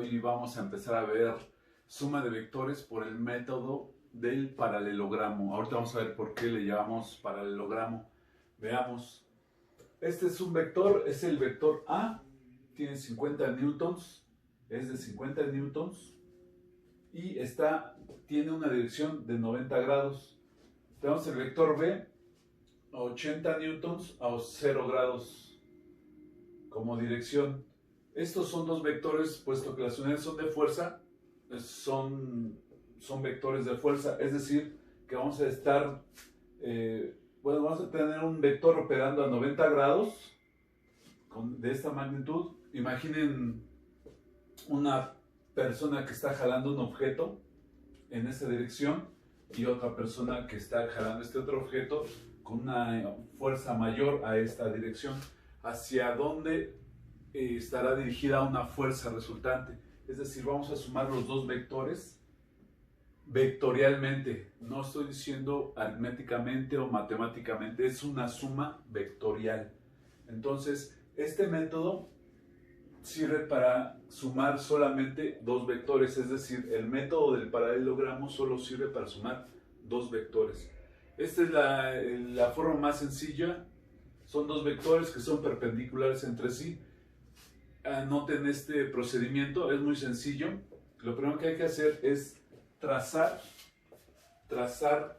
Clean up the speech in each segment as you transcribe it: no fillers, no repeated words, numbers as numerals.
Hoy vamos a empezar a ver suma de vectores por el método del paralelogramo. Ahorita vamos a ver por qué le llamamos paralelogramo. Veamos. Este es un vector, es el vector A, tiene 50 newtons, es de 50 newtons y tiene una dirección de 90 grados. Tenemos el vector B, 80 newtons a 0 grados como dirección. Estos son dos vectores, puesto que las unidades son de fuerza, son vectores de fuerza, es decir, que vamos a estar, vamos a tener un vector operando a 90 grados de esta magnitud. Imaginen una persona que está jalando un objeto en esta dirección y otra persona que está jalando este otro objeto con una fuerza mayor a esta dirección. ¿Hacia dónde estará dirigida una fuerza resultante? Es decir, vamos a sumar los dos vectores vectorialmente. No estoy diciendo aritméticamente o matemáticamente, es una suma vectorial. Entonces, este método sirve para sumar solamente dos vectores, es decir, el método del paralelogramo solo sirve para sumar dos vectores. Esta es la forma más sencilla. Son dos vectores que son perpendiculares entre sí. Anoten este procedimiento, es muy sencillo. Lo primero que hay que hacer es trazar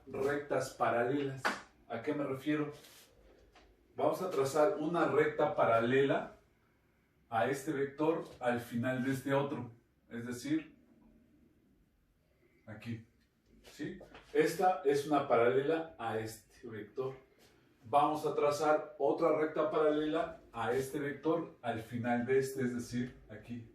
rectas paralelas. ¿A qué me refiero? Vamos a trazar una recta paralela a este vector al final de este otro, es decir, aquí, ¿sí? Esta es una paralela a este vector. Vamos a trazar otra recta paralela a este vector al final de este, es decir, aquí.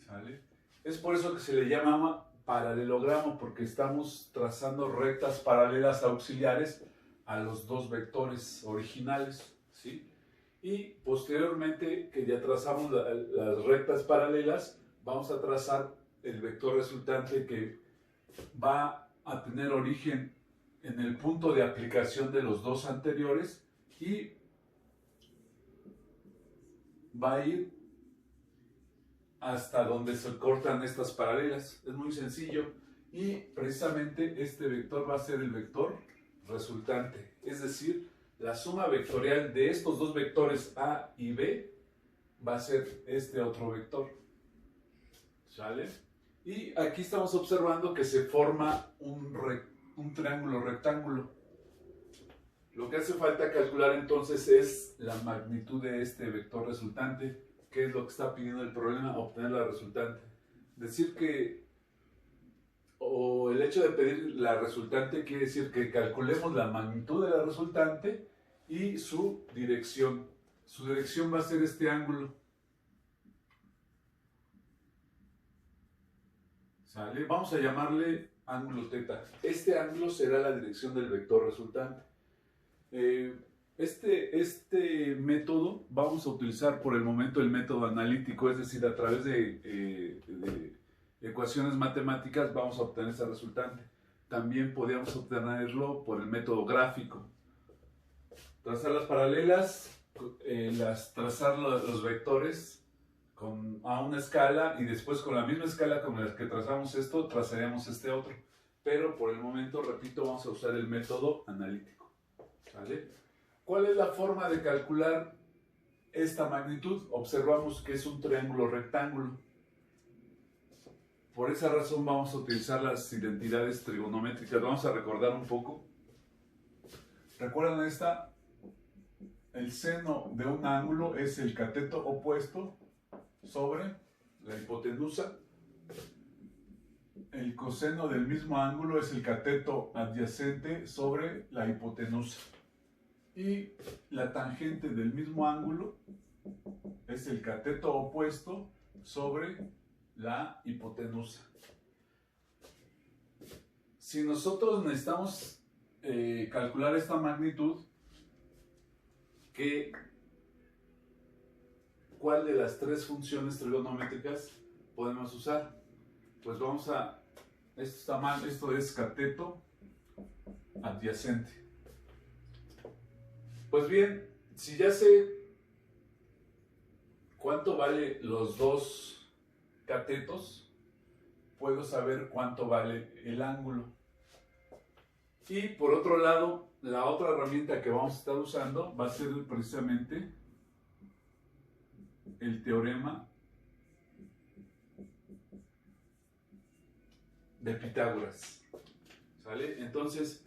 ¿Sale? Es por eso que se le llama paralelogramo, porque estamos trazando rectas paralelas auxiliares a los dos vectores originales, ¿sí? Y posteriormente, que ya trazamos las rectas paralelas, vamos a trazar el vector resultante que va a tener origen en el punto de aplicación de los dos anteriores y va a ir hasta donde se cortan estas paralelas. Es muy sencillo y precisamente este vector va a ser el vector resultante, es decir, la suma vectorial de estos dos vectores A y B va a ser este otro vector. ¿Sale? Y aquí estamos observando que se forma un triángulo rectángulo. Lo que hace falta calcular entonces es la magnitud de este vector resultante, que es lo que está pidiendo el problema, obtener la resultante. Decir que, o el hecho de pedir la resultante quiere decir que calculemos la magnitud de la resultante y su dirección. Su dirección va a ser este ángulo. ¿Sale? Vamos a llamarle ángulo θ. Este ángulo será la dirección del vector resultante. Este método vamos a utilizar por el momento el método analítico, es decir, a través de ecuaciones matemáticas vamos a obtener ese resultante. También podríamos obtenerlo por el método gráfico. Trazar las paralelas, trazar los vectores a una escala y después con la misma escala con la que trazamos esto, trazaríamos este otro. Pero por el momento, repito, vamos a usar el método analítico. ¿Vale? ¿Cuál es la forma de calcular esta magnitud? Observamos que es un triángulo rectángulo. Por esa razón vamos a utilizar las identidades trigonométricas. Vamos a recordar un poco. ¿Recuerdan esta? El seno de un ángulo es el cateto opuesto sobre la hipotenusa. El coseno del mismo ángulo es el cateto adyacente sobre la hipotenusa. Y la tangente del mismo ángulo es el cateto opuesto sobre la hipotenusa. Si nosotros necesitamos calcular esta magnitud, ¿cuál de las tres funciones trigonométricas podemos usar? Pues vamos a, esto está mal, esto es cateto adyacente. Pues bien, si ya sé cuánto vale los dos catetos, puedo saber cuánto vale el ángulo. Y por otro lado, la otra herramienta que vamos a estar usando va a ser precisamente el teorema de Pitágoras. ¿Sale? Entonces,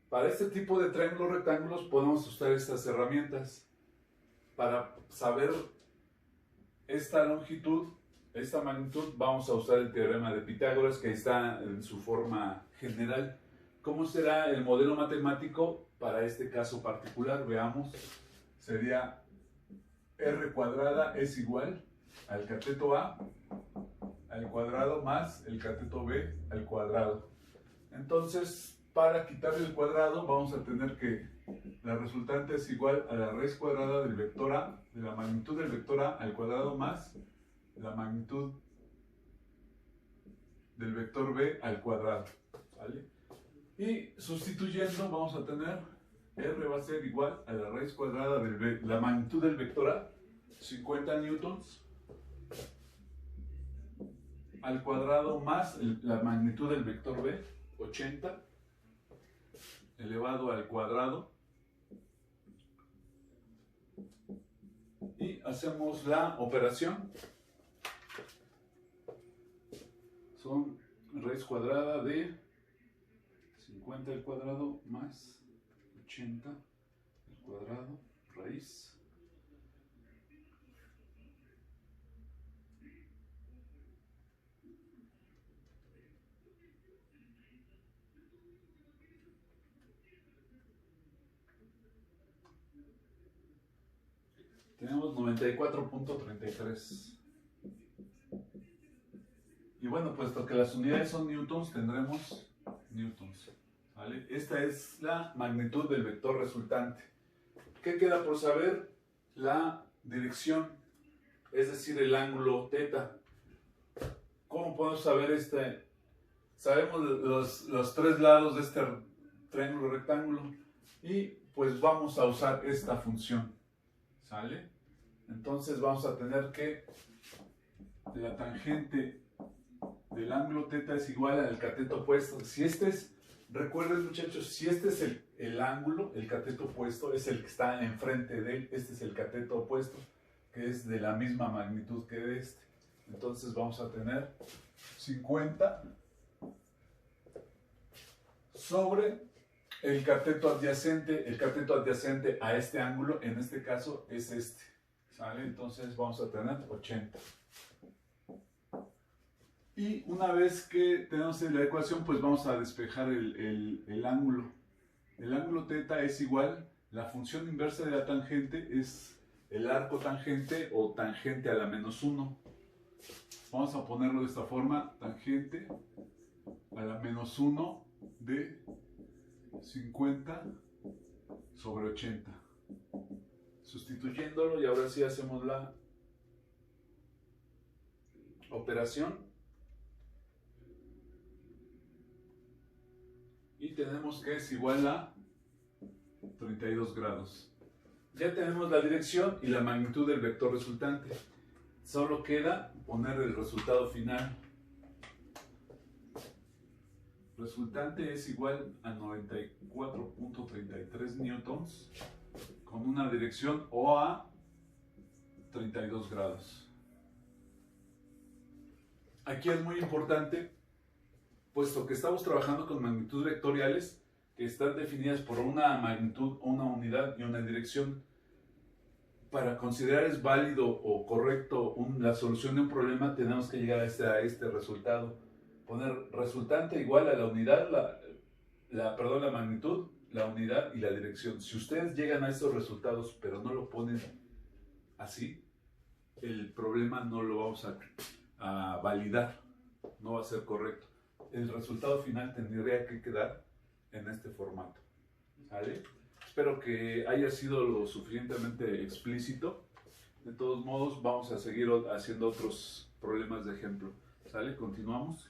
para este tipo de triángulos rectángulos podemos usar estas herramientas para saber esta longitud, esta magnitud. Vamos a usar el teorema de Pitágoras, que está en su forma general. ¿Cómo será el modelo matemático para este caso particular? Veamos. Sería r cuadrada es igual al cateto A al cuadrado más el cateto B al cuadrado. Entonces, para quitarle el cuadrado, vamos a tener que la resultante es igual a la raíz cuadrada del vector A, de la magnitud del vector A al cuadrado más la magnitud del vector B al cuadrado. ¿Vale? Y sustituyendo, vamos a tener R va a ser igual a la raíz cuadrada de la magnitud del vector A, 50 newtons, al cuadrado más la magnitud del vector B, 80, elevado al cuadrado. Y hacemos la operación. Son raíz cuadrada de 50 al cuadrado más 80 al cuadrado raíz. Tenemos 94.33. Y bueno, puesto que las unidades son newtons, tendremos newtons. ¿Vale? Esta es la magnitud del vector resultante. ¿Qué queda por saber? La dirección, es decir, el ángulo θ. ¿Cómo podemos saber este? Sabemos los tres lados de este triángulo rectángulo y pues vamos a usar esta función. ¿Sale? Entonces vamos a tener que la tangente del ángulo θ es igual al cateto opuesto. Si este es, recuerden muchachos, si este es el ángulo, el cateto opuesto es el que está enfrente de él, este es el cateto opuesto, que es de la misma magnitud que este. Entonces vamos a tener 50 sobre el cateto adyacente a este ángulo, en este caso es este. ¿Sale? Entonces vamos a tener 80. Y una vez que tenemos la ecuación, pues vamos a despejar el ángulo. El ángulo θ es igual, la función inversa de la tangente es el arco tangente o tangente a la menos 1. Vamos a ponerlo de esta forma, tangente a la menos 1 de 50 sobre 80. Sustituyéndolo, y ahora sí hacemos la operación. Y tenemos que es igual a 32 grados. Ya tenemos la dirección y la magnitud del vector resultante. Solo queda poner el resultado final. Resultante es igual a 94.33 newtons con una dirección O a 32 grados. Aquí es muy importante, puesto que estamos trabajando con magnitudes vectoriales que están definidas por una magnitud, una unidad y una dirección. Para considerar es válido o correcto la solución de un problema, tenemos que llegar a este resultado. Poner resultante igual a la unidad, la magnitud, la unidad y la dirección. Si ustedes llegan a estos resultados pero no lo ponen así, el problema no lo vamos a validar, no va a ser correcto. El resultado final tendría que quedar en este formato. ¿Sale? Espero que haya sido lo suficientemente explícito. De todos modos, vamos a seguir haciendo otros problemas de ejemplo. ¿Sale? Continuamos.